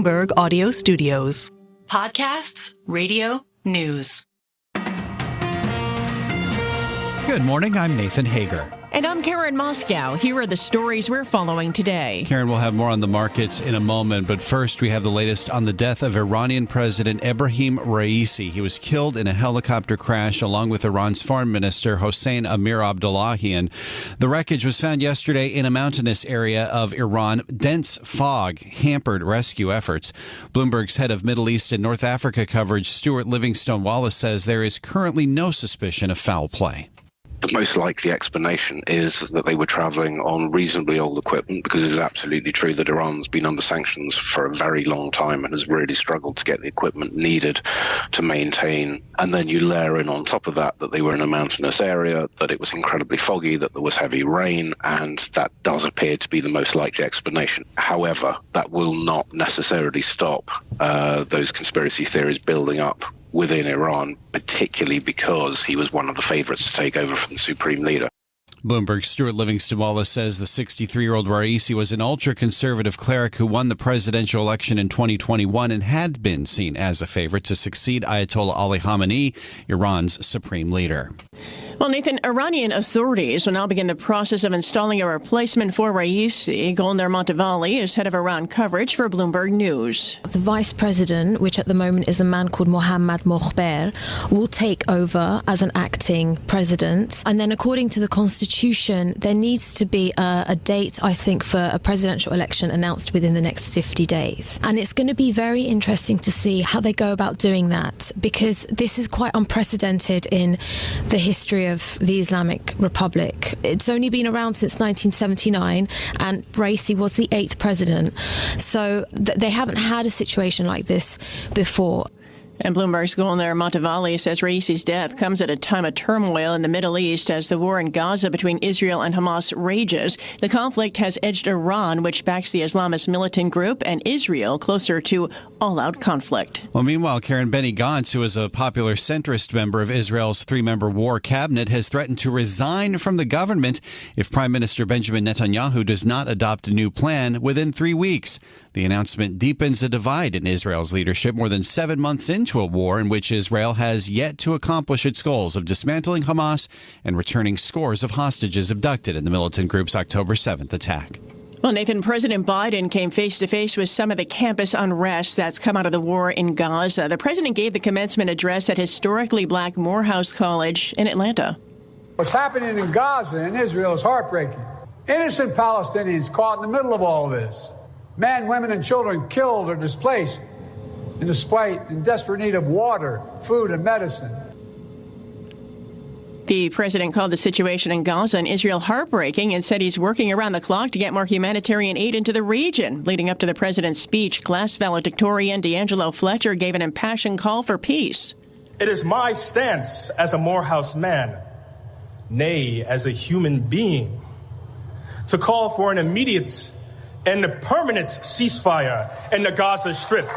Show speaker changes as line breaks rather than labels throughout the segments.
Bloomberg Audio Studios.
Podcasts, radio, news.
Good morning, I'm Nathan Hager.
And I'm Karen Moscow. Here are the stories we're following today.
Karen, we'll have more on the markets in a moment, but first we have the latest on the death of Iranian President Ebrahim Raisi. He was killed in a helicopter crash along with Iran's foreign minister Hossein Amir-Abdollahian. The wreckage was found yesterday in a mountainous area of Iran. Dense fog hampered rescue efforts. Bloomberg's head of Middle East and North Africa coverage, Stuart Livingstone-Wallace, says there is currently no suspicion of foul play.
The most likely explanation is that they were traveling on reasonably old equipment, because it is absolutely true that Iran's been under sanctions for a very long time and has really struggled to get the equipment needed to maintain. And then you layer in on top of that they were in a mountainous area, that it was incredibly foggy, that there was heavy rain, and that does appear to be the most likely explanation. However, that will not necessarily stop those conspiracy theories building up within Iran, particularly because he was one of the favorites to take over from the supreme leader.
Bloomberg's Stuart Livingstone-Wallace says the 63-year-old Raisi was an ultra-conservative cleric who won the presidential election in 2021 and had been seen as a favorite to succeed Ayatollah Ali Khamenei, Iran's supreme leader.
Well, Nathan, Iranian authorities will now begin the process of installing a replacement for Raisi. Golnar Montevali is head of Iran coverage for Bloomberg News.
The vice president, which at the moment is a man called Mohammad Mokhber, will take over as an acting president. And then according to the constitution, there needs to be a date, I think, for a presidential election announced within the next 50 days. And it's going to be very interesting to see how they go about doing that, because this is quite unprecedented in the history of the Islamic Republic. It's only been around since 1979, and Raisi was the 8th president. So they haven't had a situation like this before.
And Bloomberg's Golnar Montevali says Raisi's death comes at a time of turmoil in the Middle East as the war in Gaza between Israel and Hamas rages. The conflict has edged Iran, which backs the Islamist militant group, and Israel closer to all-out conflict.
Well, meanwhile, Karen, Benny Gantz, who is a popular centrist member of Israel's three-member war cabinet, has threatened to resign from the government if Prime Minister Benjamin Netanyahu does not adopt a new plan within 3 weeks. The announcement deepens a divide in Israel's leadership more than 7 months into a war in which Israel has yet to accomplish its goals of dismantling Hamas and returning scores of hostages abducted in the militant group's October 7th attack.
Well, Nathan, President Biden came face-to-face with some of the campus unrest that's come out of the war in Gaza. The president gave the commencement address at historically black Morehouse College in Atlanta.
What's happening in Gaza and Israel is heartbreaking. Innocent Palestinians caught in the middle of all this. Men, women, and children killed or displaced in desperate need of water, food, and medicine.
The president called the situation in Gaza and Israel heartbreaking and said he's working around the clock to get more humanitarian aid into the region. Leading up to the president's speech, Glass valedictorian D'Angelo Fletcher gave an impassioned call for peace.
It is my stance as a Morehouse man, nay, as a human being, to call for an immediate and a permanent ceasefire in the Gaza Strip.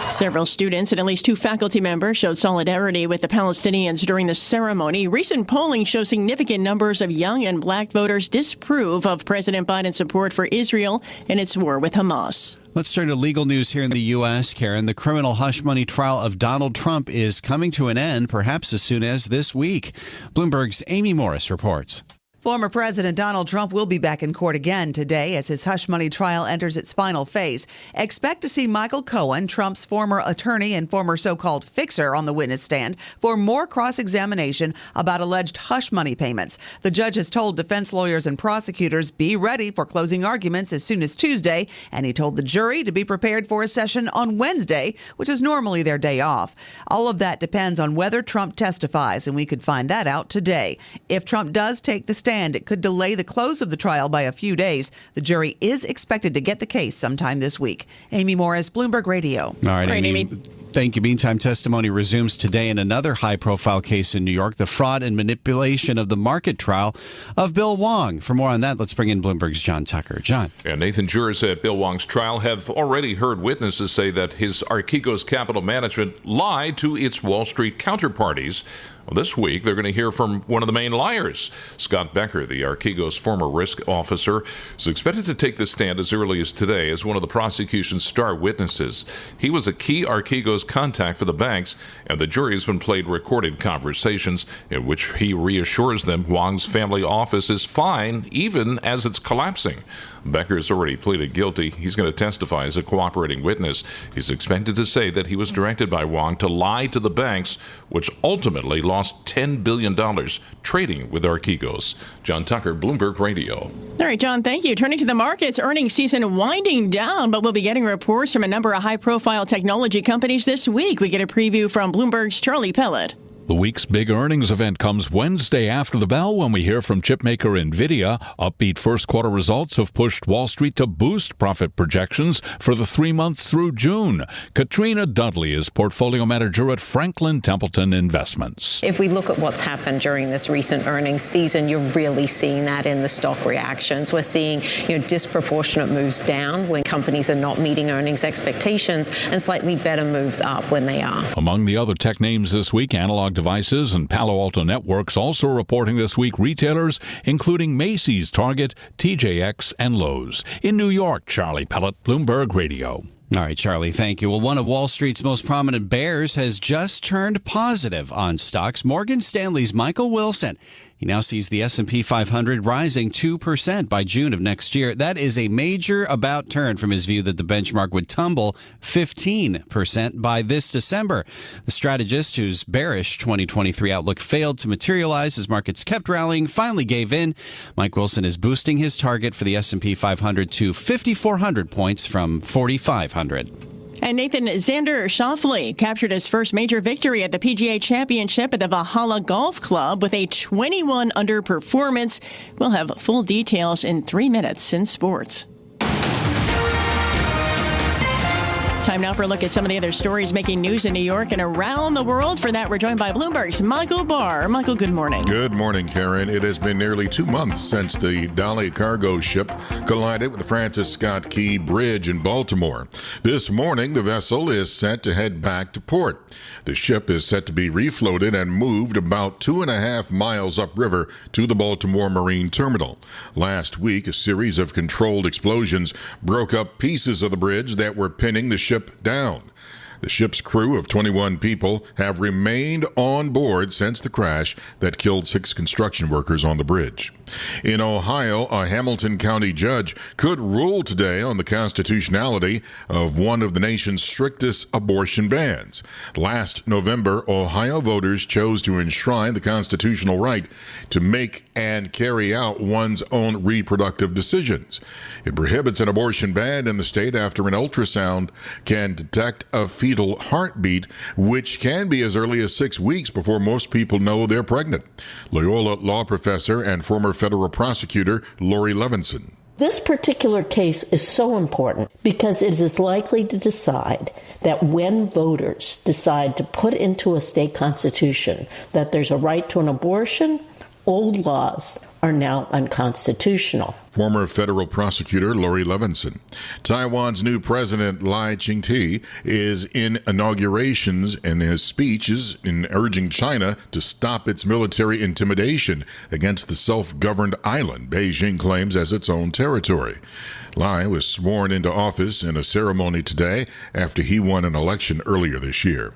Several students and at least 2 faculty members showed solidarity with the Palestinians during the ceremony. Recent polling shows significant numbers of young and black voters disapprove of President Biden's support for Israel and its war with Hamas.
Let's turn to legal news here in the U.S., Karen. The criminal hush money trial of Donald Trump is coming to an end, perhaps as soon as this week. Bloomberg's Amy Morris reports.
Former President Donald Trump will be back in court again today as his hush money trial enters its final phase. Expect to see Michael Cohen, Trump's former attorney and former so-called fixer, on the witness stand for more cross-examination about alleged hush money payments. The judge has told defense lawyers and prosecutors be ready for closing arguments as soon as Tuesday, and he told the jury to be prepared for a session on Wednesday, which is normally their day off. All of that depends on whether Trump testifies, and we could find that out today. If Trump does take the stand, it could delay the close of the trial by a few days. The jury is expected to get the case sometime this week. Amy Morris, Bloomberg Radio.
All right, Amy. Thank you. Meantime, testimony resumes today in another high-profile case in New York, the fraud and manipulation of the market trial of Bill Wong. For more on that, let's bring in Bloomberg's John Tucker. John.
And Nathan, jurors at Bill Wong's trial have already heard witnesses say that his Archegos Capital Management lied to its Wall Street counterparties Well, this week, they're going to hear from one of the main liars. Scott Becker, the Archegos former risk officer, is expected to take the stand as early as today as one of the prosecution's star witnesses. He was a key Archegos contact for the banks, and the jury has been played recorded conversations in which he reassures them Wong's family office is fine, even as it's collapsing. Becker has already pleaded guilty. He's going to testify as a cooperating witness. He's expected to say that he was directed by Wong to lie to the banks, which ultimately lost $10 billion trading with Archegos. John Tucker, Bloomberg Radio.
All right, John, thank you. Turning to the markets, earnings season winding down, but we'll be getting reports from a number of high-profile technology companies this week. We get a preview from Bloomberg's Charlie Pellet.
The week's big earnings event comes Wednesday after the bell when we hear from chipmaker NVIDIA. Upbeat first quarter results have pushed Wall Street to boost profit projections for the 3 months through June. Katrina Dudley is portfolio manager at Franklin Templeton Investments.
If we look at what's happened during this recent earnings season, you're really seeing that in the stock reactions. We're seeing disproportionate moves down when companies are not meeting earnings expectations and slightly better moves up when they are.
Among the other tech names this week, Analog Devices and Palo Alto Networks also reporting this week. Retailers including Macy's, Target, TJX, and Lowe's. In New York, Charlie Pellet, Bloomberg Radio.
All right, Charlie, thank you. Well, one of Wall Street's most prominent bears has just turned positive on stocks. Morgan Stanley's Michael Wilson. He now sees the S&P 500 rising 2% by June of next year. That is a major about turn from his view that the benchmark would tumble 15% by this December. The strategist, whose bearish 2023 outlook failed to materialize as markets kept rallying, finally gave in. Mike Wilson is boosting his target for the S&P 500 to 5,400 points from 4,500.
And Nathan Xander Schauffele captured his first major victory at the PGA Championship at the Valhalla Golf Club with a 21-under performance. We'll have full details in 3 minutes in sports. Time now for a look at some of the other stories making news in New York and around the world. For that, we're joined by Bloomberg's Michael Barr. Michael, good morning.
Good morning, Karen. It has been nearly 2 months since the Dali cargo ship collided with the Francis Scott Key Bridge in Baltimore. This morning, the vessel is set to head back to port. The ship is set to be refloated and moved about 2.5 miles upriver to the Baltimore Marine Terminal. Last week, a series of controlled explosions broke up pieces of the bridge that were pinning the ship down. The ship's crew of 21 people have remained on board since the crash that killed 6 construction workers on the bridge. In Ohio, a Hamilton County judge could rule today on the constitutionality of one of the nation's strictest abortion bans. Last November, Ohio voters chose to enshrine the constitutional right to make and carry out one's own reproductive decisions. It prohibits an abortion ban in the state after an ultrasound can detect a fetal heartbeat, which can be as early as 6 weeks before most people know they're pregnant. Loyola law professor and former federal prosecutor Lori Levinson.
This particular case is so important because it is likely to decide that when voters decide to put into a state constitution that there's a right to an abortion, old laws are now unconstitutional.
Former federal prosecutor Lori Levinson. Taiwan's new president, Lai Ching-te, is in inaugurations and his speeches in urging China to stop its military intimidation against the self-governed island Beijing claims as its own territory. Lai was sworn into office in a ceremony today after he won an election earlier this year.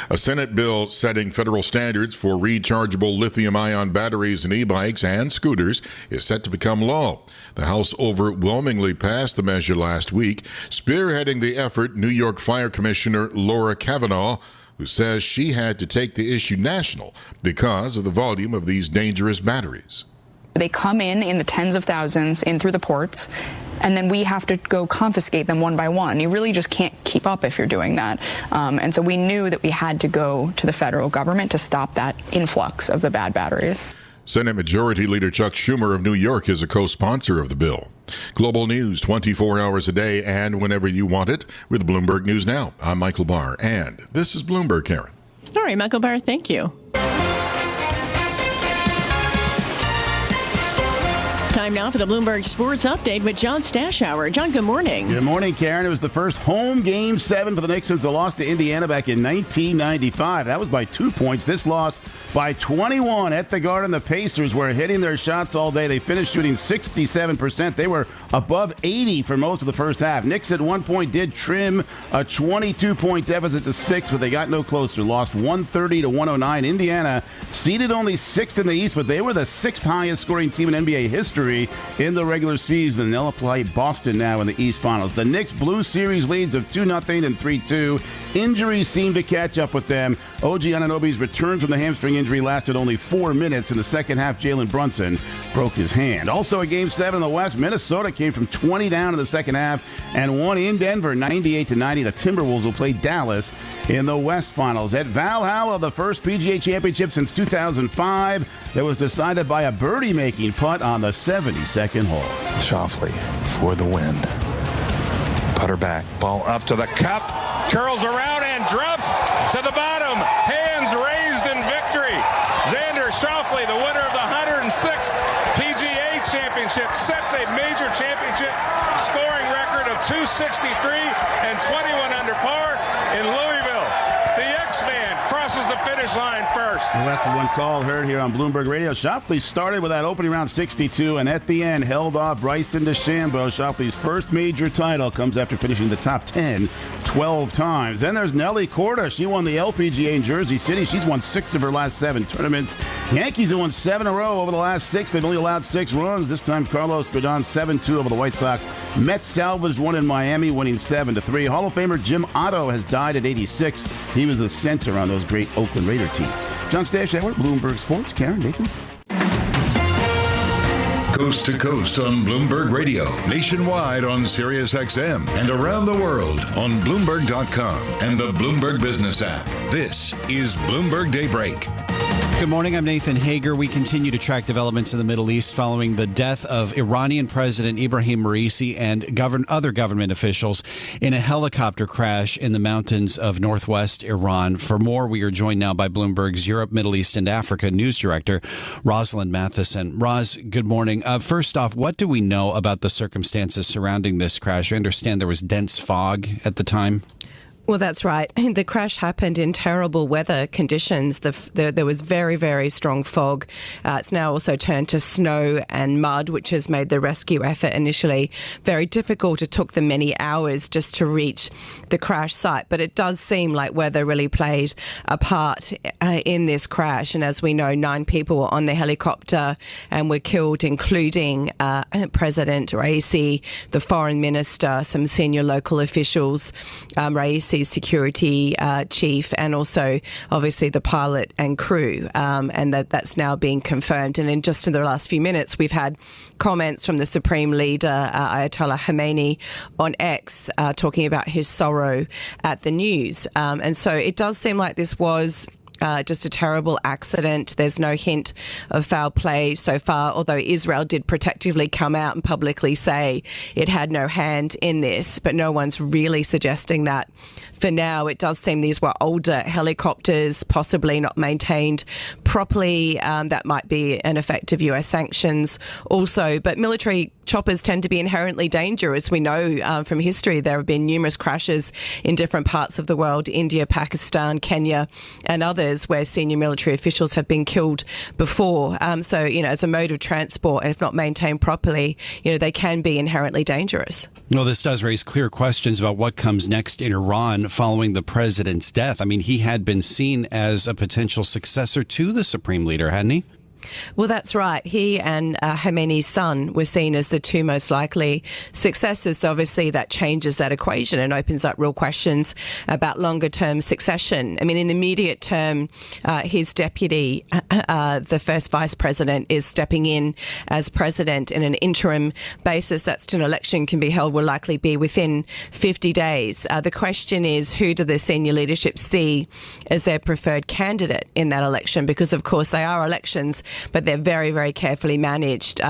A Senate bill setting federal standards for rechargeable lithium-ion batteries in e-bikes and scooters is set to become law. The House overwhelmingly passed the measure last week, spearheading the effort New York Fire Commissioner Laura Kavanaugh, who says she had to take the issue national because of the volume of these dangerous batteries.
They come in the tens of thousands in through the ports, and then we have to go confiscate them one by one. You really just can't keep up if you're doing that. And so we knew that we had to go to the federal government to stop that influx of the bad batteries.
Senate Majority Leader Chuck Schumer of New York is a co-sponsor of the bill. Global news 24 hours a day and whenever you want it with Bloomberg News Now. I'm Michael Barr, and this is Bloomberg, Karen.
All right, Michael Barr, thank you. Time now for the Bloomberg Sports Update with John Stashower. John, good morning.
Good morning, Karen. It was the first home Game 7 for the Knicks since the loss to Indiana back in 1995. That was by 2 points. This loss by 21 at the Garden. The Pacers were hitting their shots all day. They finished shooting 67%. They were above 80 for most of the first half. Knicks at one point did trim a 22-point deficit to 6, but they got no closer. Lost 130 to 109. Indiana seeded only 6th in the East, but they were the 6th highest scoring team in NBA history in the regular season. They'll play Boston now in the East Finals. The Knicks blew series leads of 2-0 and 3-2. Injuries seemed to catch up with them. OG Anunoby's return from the hamstring injury lasted only 4 minutes. In the second half, Jalen Brunson broke his hand. Also, a Game 7 in the West, Minnesota came from 20 down in the second half and won in Denver 98-90. The Timberwolves will play Dallas in the West Finals. At Valhalla, the first PGA Championship since 2005 that was decided by a birdie-making putt on the 72nd hole.
Schauffele for the win. Putter back, ball up to the cup, curls around and drops to the bottom. Hands raised in victory. Xander Schauffele, the winner of the 106th PGA Championship, sets a major championship scoring record of 263 and 21 under par in Louisville. The X-Man crosses the finish line first.
Less than one call heard here on Bloomberg Radio. Schauffele started with that opening round 62 and at the end held off Bryson DeChambeau. Schauffele's first major title comes after finishing the top 10 12 times. Then there's Nelly Korda. She won the LPGA in Jersey City. She's won 6 of her last 7 tournaments. Yankees have won 7 in a row over the last 6. They've only allowed 6 runs. This time Carlos Rodon 7-2 over the White Sox. Mets salvaged one in Miami, winning 7-3. Hall of Famer Jim Otto has died at 86. He was the center on those great Oakland Raider teams. John Stashower, Bloomberg Sports. Karen, Nathan.
Coast to coast on Bloomberg Radio, nationwide on Sirius XM, and around the world on Bloomberg.com and the Bloomberg Business app. This is Bloomberg Daybreak.
Good morning. I'm Nathan Hager. We continue to track developments in the Middle East following the death of Iranian President Ibrahim Raisi and other government officials in a helicopter crash in the mountains of northwest Iran. For more, we are joined now by Bloomberg's Europe, Middle East, and Africa news director, Rosalind Matheson. Roz, good morning. First off, what do we know about the circumstances surrounding this crash? I understand there was dense fog at the time.
Well, that's right. The crash happened in terrible weather conditions. There was very, very strong fog. It's now also turned to snow and mud, which has made the rescue effort initially very difficult. It took them many hours just to reach the crash site. But it does seem like weather really played a part in this crash. And as we know, 9 people were on the helicopter and were killed, including President Raisi, the foreign minister, some senior local officials, Raisi, security chief, and also obviously the pilot and crew, and that's now being confirmed. And in the last few minutes, we've had comments from the Supreme Leader, Ayatollah Khamenei, on X, talking about his sorrow at the news. And so it does seem like this was just a terrible accident. There's no hint of foul play so far, although Israel did protectively come out and publicly say it had no hand in this, but no one's really suggesting that. For now, it does seem these were older helicopters, possibly not maintained properly. That might be an effect of US sanctions also. But military choppers tend to be inherently dangerous. We know from history there have been numerous crashes in different parts of the world, India, Pakistan, Kenya, and others, where senior military officials have been killed before. So, as a mode of transport, and if not maintained properly, they can be inherently dangerous.
Well, this does raise clear questions about what comes next in Iran following the president's death. I mean, he had been seen as a potential successor to the Supreme Leader, hadn't he?
Well, that's right. He and Khamenei's son were seen as the 2 most likely successors. So obviously that changes that equation and opens up real questions about longer-term succession. I mean, in the immediate term, his deputy, the first vice president, is stepping in as president in an interim basis. That's till an election can be held, will likely be within 50 days. The question is, who do the senior leadership see as their preferred candidate in that election? Because, of course, they are elections but they're very, very carefully managed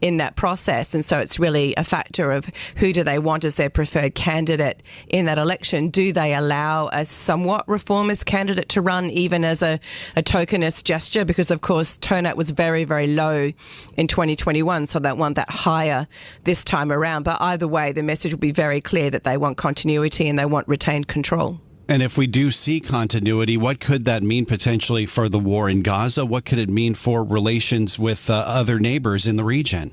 in that process. And so it's really a factor of who do they want as their preferred candidate in that election. Do they allow a somewhat reformist candidate to run, even as a tokenist gesture? Because, of course, turnout was very, very low in 2021, so they want that higher this time around. But either way, the message will be very clear that they want continuity and they want retained control.
And if we do see continuity, what could that mean potentially for the war in Gaza? What could it mean for relations with other neighbors in the region?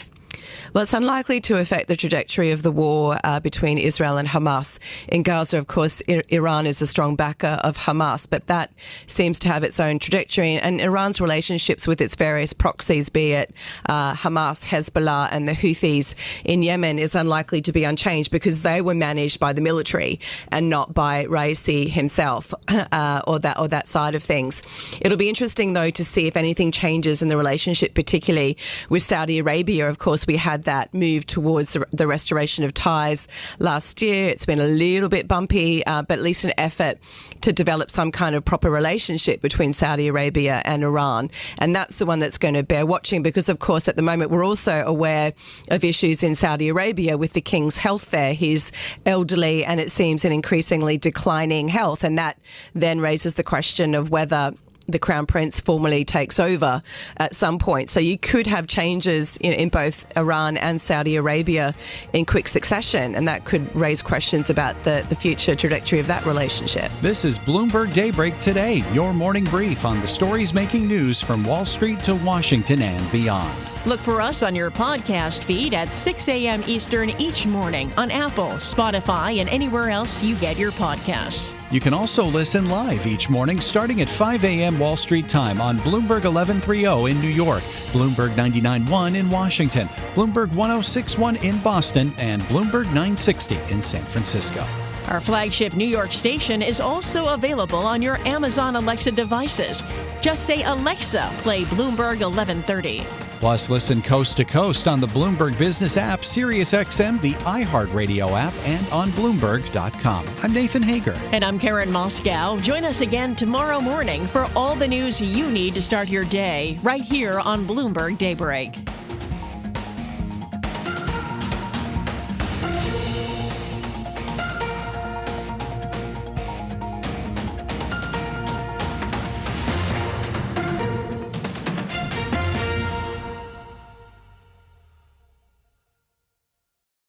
Well, it's unlikely to affect the trajectory of the war between Israel and Hamas. In Gaza, of course, Iran is a strong backer of Hamas, but that seems to have its own trajectory. And Iran's relationships with its various proxies, be it Hamas, Hezbollah and the Houthis in Yemen, is unlikely to be unchanged because they were managed by the military and not by Raisi himself or that side of things. It'll be interesting, though, to see if anything changes in the relationship, particularly with Saudi Arabia. Of course, we had that move towards the restoration of ties last year. It's been a little bit bumpy, but at least an effort to develop some kind of proper relationship between Saudi Arabia and Iran. And that's the one that's going to bear watching because, of course, at the moment, we're also aware of issues in Saudi Arabia with the king's health there. He's elderly and it seems in increasingly declining health. And that then raises the question of whether the Crown Prince formally takes over at some point. So you could have changes in both Iran and Saudi Arabia in quick succession, and that could raise questions about the future trajectory of that relationship.
This is Bloomberg Daybreak Today, your morning brief on the stories making news from Wall Street to Washington and beyond.
Look for us on your podcast feed at 6 a.m. Eastern each morning on Apple, Spotify, and anywhere else you get your podcasts.
You can also listen live each morning starting at 5 a.m. Wall Street time on Bloomberg 1130 in New York, Bloomberg 99.1 in Washington, Bloomberg 106.1 in Boston, and Bloomberg 960 in San Francisco.
Our flagship New York station is also available on your Amazon Alexa devices. Just say, Alexa, play Bloomberg 1130.
Plus, listen coast to coast on the Bloomberg Business app, SiriusXM, the iHeartRadio app, and on Bloomberg.com. I'm Nathan Hager.
And I'm Karen Moscow. Join us again tomorrow morning for all the news you need to start your day right here on Bloomberg Daybreak.